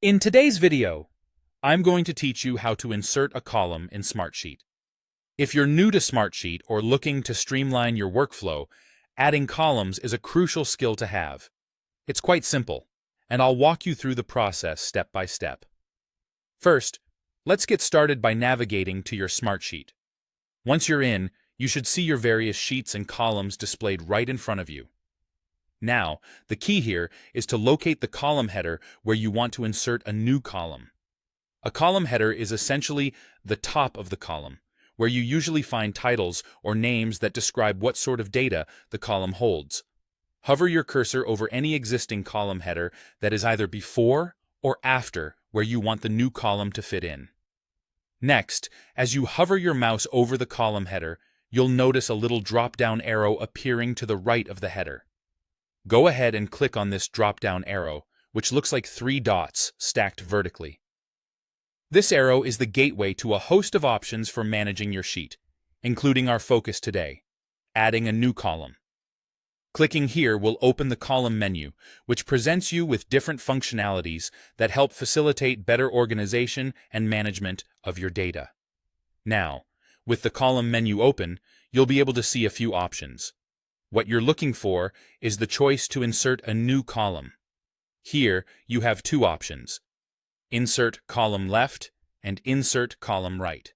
In today's video, I'm going to teach you how to insert a column in Smartsheet. If you're new to Smartsheet or looking to streamline your workflow, adding columns is a crucial skill to have. It's quite simple, and I'll walk you through the process step by step. First, let's get started by navigating to your Smartsheet. Once you're in, you should see your various sheets and columns displayed right in front of you. Now, the key here is to locate the column header where you want to insert a new column. A column header is essentially the top of the column, where you usually find titles or names that describe what sort of data the column holds. Hover your cursor over any existing column header that is either before or after where you want the new column to fit in. Next, as you hover your mouse over the column header, you'll notice a little drop-down arrow appearing to the right of the header. Go ahead and click on this drop-down arrow, which looks like 3 dots stacked vertically. This arrow is the gateway to a host of options for managing your sheet, including our focus today, adding a new column. Clicking here will open the column menu, which presents you with different functionalities that help facilitate better organization and management of your data. Now, with the column menu open, you'll be able to see a few options. What you're looking for is the choice to insert a new column. Here, you have 2 options: Insert Column Left and Insert Column Right.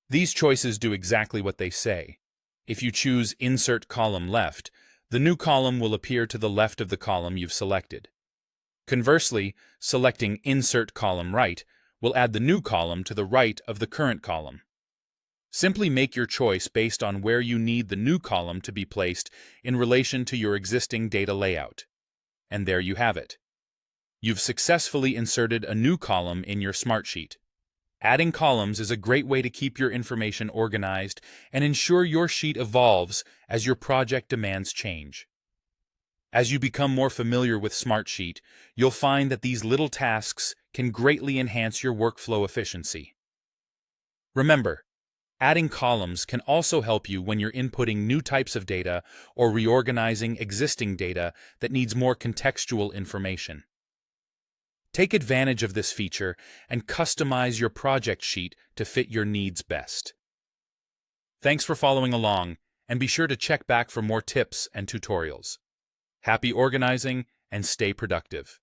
These choices do exactly what they say. If you choose Insert Column Left, the new column will appear to the left of the column you've selected. Conversely, selecting Insert Column Right will add the new column to the right of the current column. Simply make your choice based on where you need the new column to be placed in relation to your existing data layout. And there you have it. You've successfully inserted a new column in your Smartsheet. Adding columns is a great way to keep your information organized and ensure your sheet evolves as your project demands change. As you become more familiar with Smartsheet, you'll find that these little tasks can greatly enhance your workflow efficiency. Remember, adding columns can also help you when you're inputting new types of data or reorganizing existing data that needs more contextual information. Take advantage of this feature and customize your project sheet to fit your needs best. Thanks for following along, and be sure to check back for more tips and tutorials. Happy organizing and stay productive.